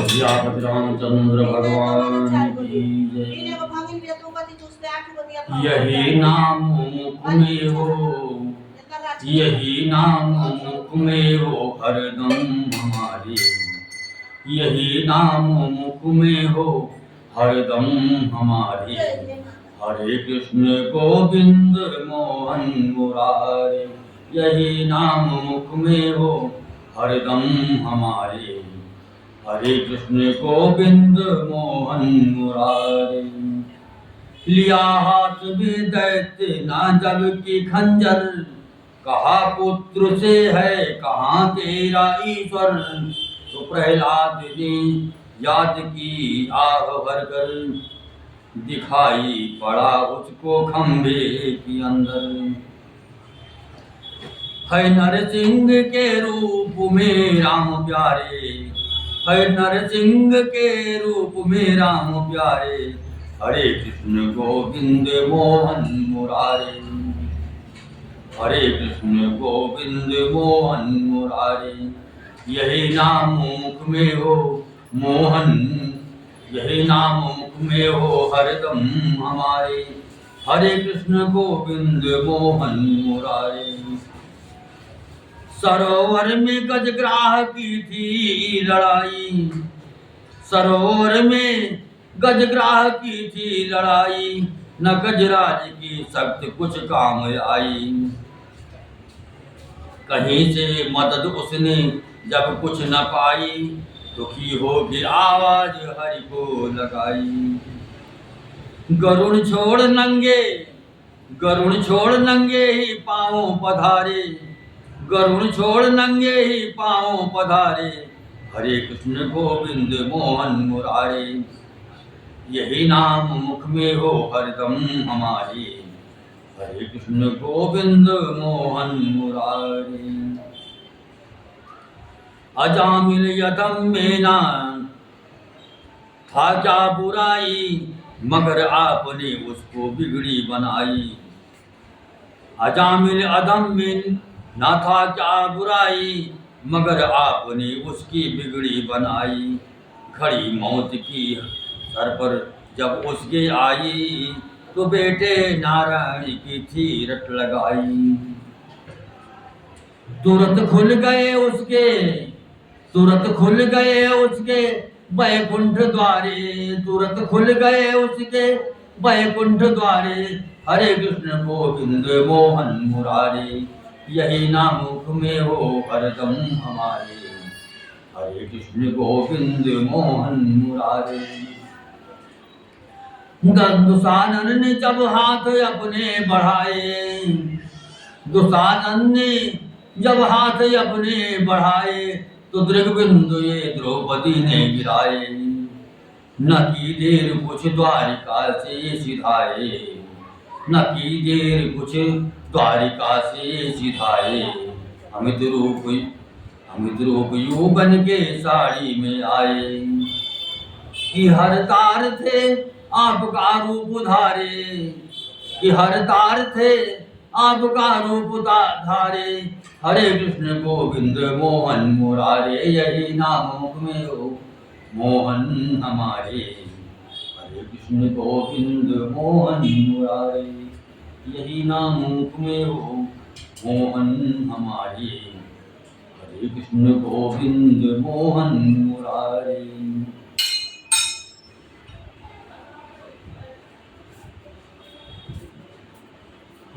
सियापति रामचंद्र भगवान की जय। यही नाम मुख में हो, यही नाम मुख में हो हरदम हमारे, यही नाम मुख में हो हरदम हमारे। हरे कृष्ण गोविंद मोहन मुरारे, यही नाम मुख में हो हरदम हमारे। हरे कृष्ण गोविंद मोहन मुरारे। लिया हाथ में दैत्य ना जब की खंजर, कहा पुत्र से है कहाँ तेरा ईश्वर। तो प्रहलाद ने याद की आह भरकर, दिखाई पड़ा उसको खंभे के अंदर। है नरसिंह के रूप में राम प्यारे, है नरसिंह के रूप में राम प्यारे। हरे कृष्ण गोविंद मोहन मुरारे, हरे कृष्ण गोविंद मोहन मुरारे। यही नाम मुख में हो मोहन, यही नाम मुख में हो हरदम हमारे। हरे कृष्ण गोविंद मोहन मुरारे। सरोवर में गजग्राह की थी लड़ाई, सरोवर में गजग्राह की थी लड़ाई। न गजराज की शक्ति कुछ काम आई, कहीं से मदद उसने जब कुछ न पाई। दुखी होगी आवाज हरि को लगाई। गरुण छोड़ नंगे, गरुण छोड़ नंगे ही पाँव पधारे, गरुण छोड़ नंगे ही पाँव पधारे। हरे कृष्ण गोविंद मोहन मुरारे, यही नाम मुख में हो हरदम हमारे। हरे कृष्ण गोविंद मोहन मुरारे। अजामिल यदम में ना था क्या बुराई, मगर आपने उसको बिगड़ी बनाई। अजामिल अदम में ना था क्या बुराई, मगर आपने उसकी बिगड़ी बनाई। खड़ी मौत की सर पर जब उसके आई, तो बेटे नारायण की थी रट लगाई। तुरंत खुल गए उसके, तुरंत खुल गए उसके बैकुंठ द्वारे, तुरंत खुल गए उसके बैकुंठ द्वारे। हरे कृष्ण गोविंद मोहन मुरारे, यही नाम मुख में हो हरदम हमारे। हरे कृष्ण गोविंद मोहन मुरारे। दुशानन ने जब हाथ अपने बढ़ाए, दुशानन ने जब हाथ अपने बढ़ाए, तो दृगबिंदु ये द्रौपदी ने गिराए। न की देर कुछ द्वारिका से सिधाए, न की देर कुछ द्वारिका से सिधाए। अमित रूप यौवन के साड़ी में आए। कि हर तार थे आपका रूप धारे, कि हर तार थे आपका रूप धारे। हरे कृष्ण गोविंद मोहन मुरारे, यही नाम मुख में हो मोहन हमारे। हरे कृष्ण गोविंद मोहन मुरारे, यही नाम मुख में हो मोहन हमारे। हरे कृष्ण गोविंद मोहन मुरारे।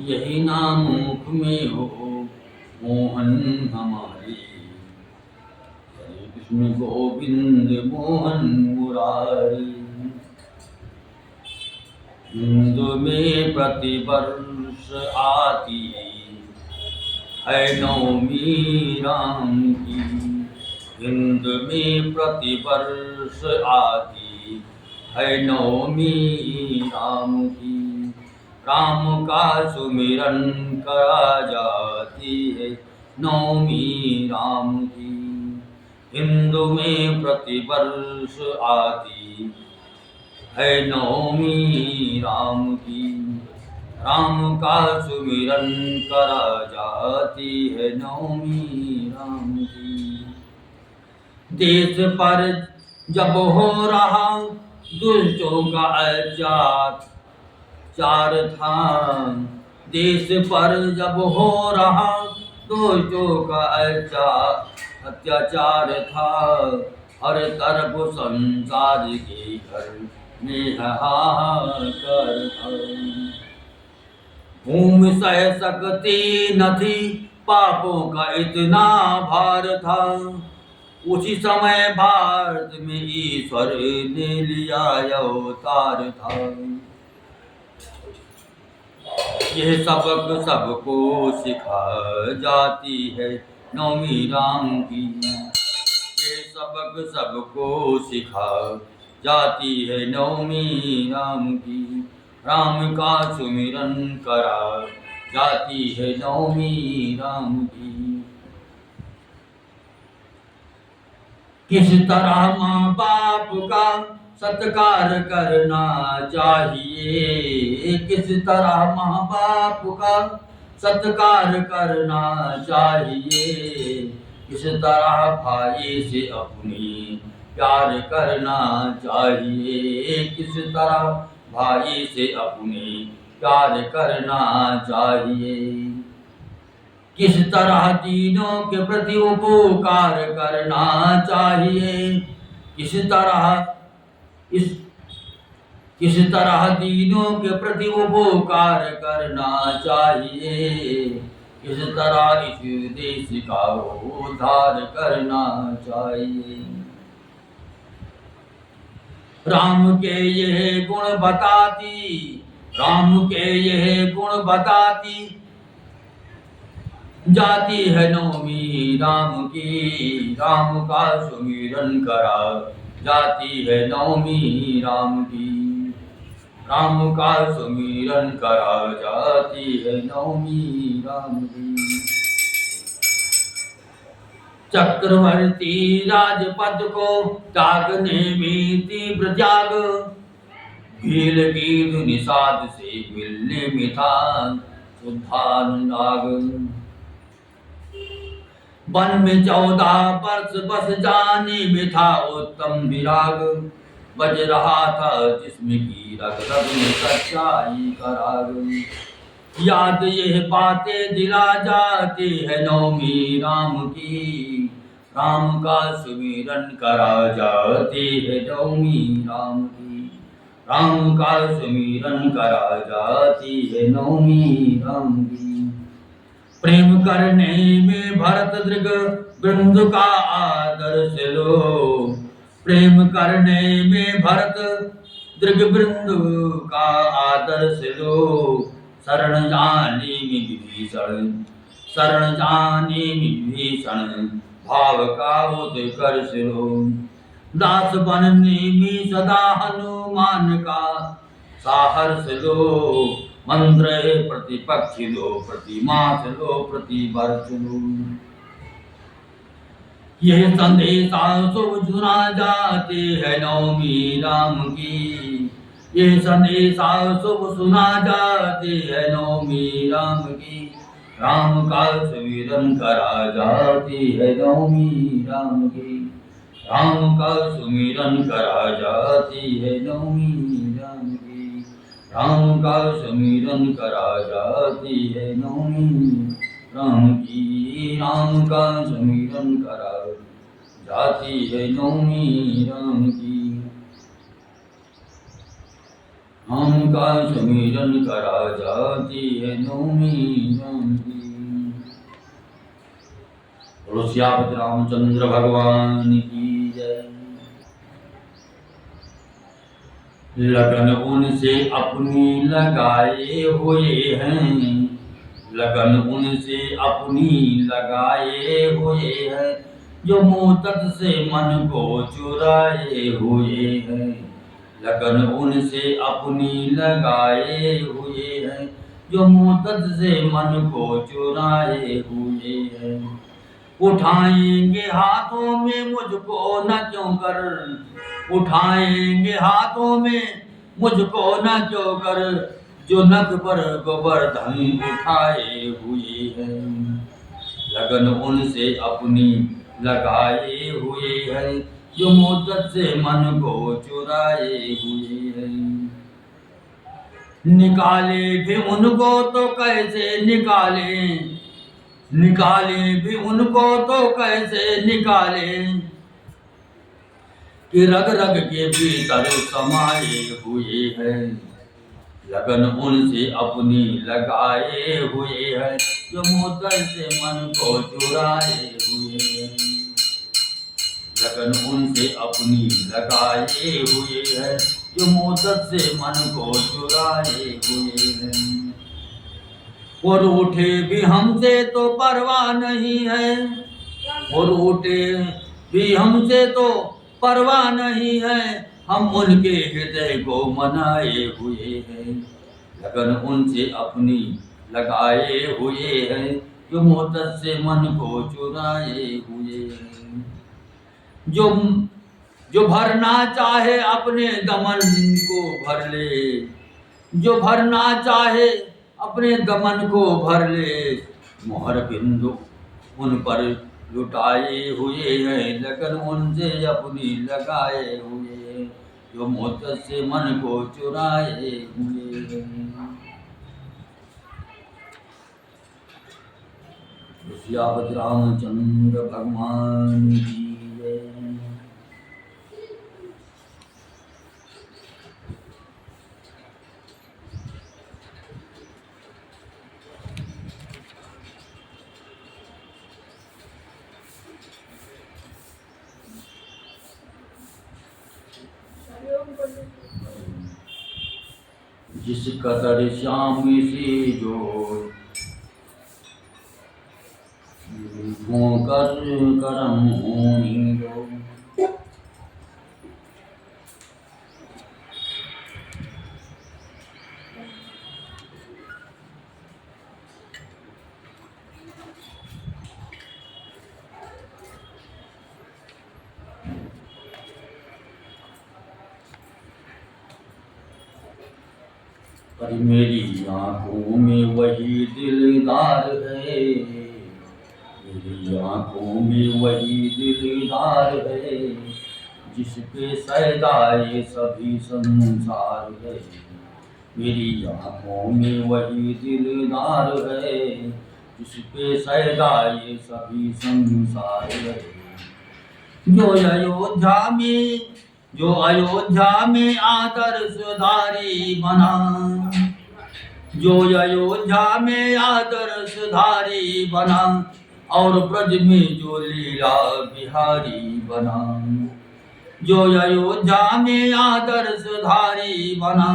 यही नाम मुख में हो मोहन हमारे। हरे कृष्ण गोविंद मोहन मुरारे। हिंदू में प्रतिवर्ष आती है नवमी राम की, हिंद में प्रतिवर्ष आती है नवमी राम की। राम का सुमिरन करा जाती है नवमी राम की। हिंदू में प्रतिवर्ष आती है नवमी राम की। राम का सुमिरन करा जाती है नवमी राम की। की। देश पर जब हो रहा दुष्टों का अत्याचार था, देश पर जब हो रहा दुष्टों का अत्याचार था, हर तरफ संसार के घर में हाहाकार था। भूमि सह सकती न थी, पापों का इतना भार था, उसी समय भारत में ईश्वर ने लिया अवतार था। यह सबक सबको सिखा जाती है नवमी राम की। ये सबक सबको सिखा जाती है नवमी राम की। राम का सुमिरन करा जाती है नवमी राम की। किस तरह माँ बाप का सत्कार करना चाहिए, किस तरह माँ बाप का सत्कार करना चाहिए, किस तरह भाई से अपनी प्यार करना चाहिए, किस तरह भाई से अपनी प्यार करना चाहिए, किस तरह तीनों के प्रति उपकार करना चाहिए, किस तरह तीनों के प्रति उपकार करना चाहिए, किस तरह इस देश का उद्धार करना चाहिए। राम के यह गुण बताती, राम के यह गुण बताती जाती है नवमी राम की। राम का सुमिरन करा जाती है नवमी राम की। राम का सुमिरन करा जाती है नवमी राम की। चक्रवर्ती राजपद को त्यागने में तीव्र त्याग, भील की धुनि साध से मिलने में था शुद्धानुराग। वन में 14 वर्ष बस जाने में था उत्तम विराग, बज रहा था जिस्म की रग रग में सच्चाई का राग। याद यह बातें दिला जाती है नवमी राम की। राम का सुमिरन करा जाती है नवमी राम की। राम का सुमिरन करा जाती है नवमी राम की। प्रेम करने में भरत दृग बिंद का आदर्श लो, प्रेम करने में भरत दृग बिंद का आदर्श लो। शरण जाने में विभीषण, शरण जाने में विभीषण भाव का उत्कर्ष लो। दास बनने में सदा हनुमान का साहस लो। मंत्र प्रतिपक्ष लो, प्रतिमास लो, प्रतिवर्ष लो। यह संदेशा शुभ सुना जाते है नवमी राम की। यह संदेशा शुभ सुना जाते है नवमी राम की। राम का सुमिरन करा जाती है नवमी राम की। राम का सुमिरन करा जाती है नवमी राम की। राम का सुमिरन करा जाती है नवमी राम की। राम का सुमिरन करा जाती है नवमी राम की। राम का सुमिरन करा जाती है नवमी राम की। बोलो सियापति रामचंद्र भगवान की जय। लगन उनसे अपनी लगाए हुए हैं, लगन उनसे अपनी लगाए हुए हैं, जो मोहतत से मन को चुराए हुए हैं। लगन उनसे अपनी लगाए हुए हैं, जो मोहतत से मन को चुराए हुए हैं। उठाएंगे हाथों में मुझको न क्यों कर, उठाएंगे हाथों में मुझको न क्यों कर, जो नग पर गोवर्धन उठाए हुए हैं। लगन उनसे अपनी लगाए हुए हैं, जो मुद्दत से मन को चुराए हुए हैं। निकाले भी उनको तो कैसे निकाले, निकाले भी उनको तो कैसे निकाले, कि रग रग के भीतर समाये हुए हैं। लगन उनसे अपनी लगाए हुए हैं, जो मुद्दत से मन को चुराए हुए हैं। लगन उनसे अपनी लगाए हुए हैं, जो मुद्दत से मन को चुराए हुए हैं। और उठे भी हमसे तो परवाह नहीं है, और उठे भी हमसे तो परवाह नहीं है, हम उनके हृदय को मनाए हुए हैं। लगन उनसे अपनी लगाए हुए हैं, जो मुद्दत से मन को चुराए हुए हैं। जो जो भरना चाहे अपने दमन को भर ले, जो भरना चाहे अपने दमन को भर ले, मोहर बिंदु उन पर लुटाए हुए हैं। लगन उनसे अपनी लगाए हुए हैं, जो मुद्दत से मन को चुराए हुए हैं। सियावत रामचंद्र भगवान की जय। जिस कदर श्याम से जो कर करम होनी जो, पर मेरी आंखों में वही दिलदार है, मेरी आंखों में वही दिलदार है, जिस पे सैदाए सभी संसार है। मेरी आंखों में वही दिलदार है, जिस पे सैदाए सभी संसार है। जो अयोध्या में आदर्शधारी बना, जो अयोध्या में आदर्शधारी बना, और ब्रज में जो लीला बिहारी बना। जो अयोध्या में आदर्शधारी बना,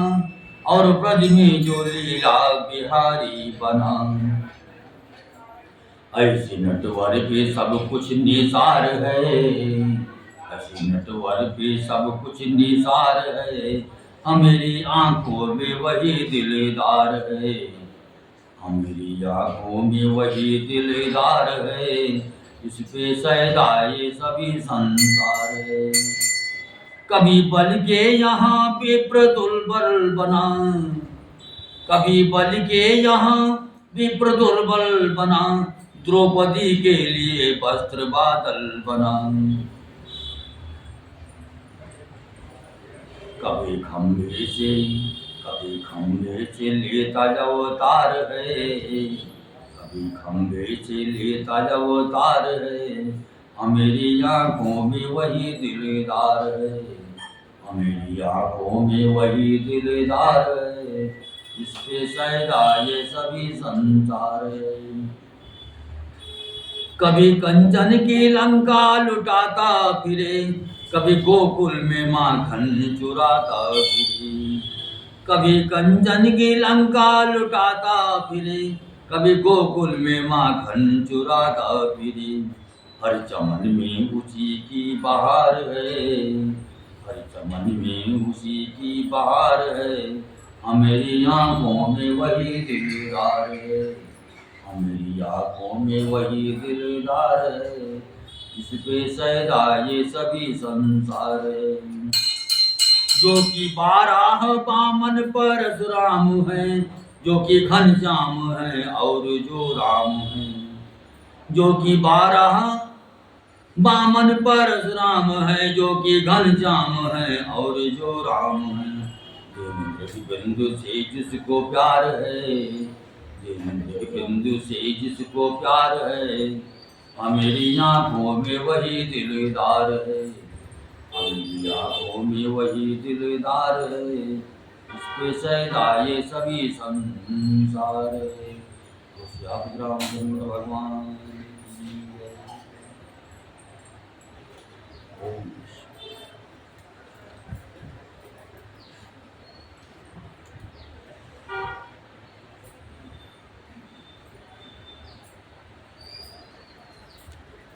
और ब्रज में जो लीला बिहारी बना। ऐसे नटवर पे सब कुछ निसार है, ऐसे नटवर पे सब कुछ निसार है, हमारी आंखों में वही दिलदार है, हमारी आंखों में वही दिलदार है, इस पे सैदाए सभी संसार है। कभी बल के यहाँ पे प्रदुर्बल बना, कभी बल के यहाँ भी प्रदुर्बल बना, द्रौपदी के लिए वस्त्र बादल बना। कभी खंभे से लेता अवतार है, कभी खंभे से लेता अवतार है, हमारी आंखों में वही दिलदार है, हमारी आंखों में वही दिलदार है, इस पे सैदाए सभी संसार है। कभी कंचन की लंका लुटाता फिरे, कभी गोकुल में माखन चुराता फिरे। कभी कंचन की लंका लुटाता फिरे, कभी गोकुल में माखन चुराता फिरे। हर चमन में उसी की बहार है, हर चमन में उसी की बहार है, हमारी आंखों में वही दिलदार है, हमारी आंखों में वही दिलदार है, इस पे सैदाए सभी संसार है। जो कि 12 बामन परशुराम है, जो कि घनश्याम है और जो राम है। जो कि 12 बामन परशुराम है जो कि घनश्याम है और जो राम है। देवेंद्र बिंदु से जिसको प्यार है, देवेंद्र बिंदु से जिसको प्यार है, मेरी आंखों में वही दिलदार है, मेरी आंखों में वही दिलदार है, इस पे सैदा ये सभी संसार है। तो श्री रामचंद्र भगवान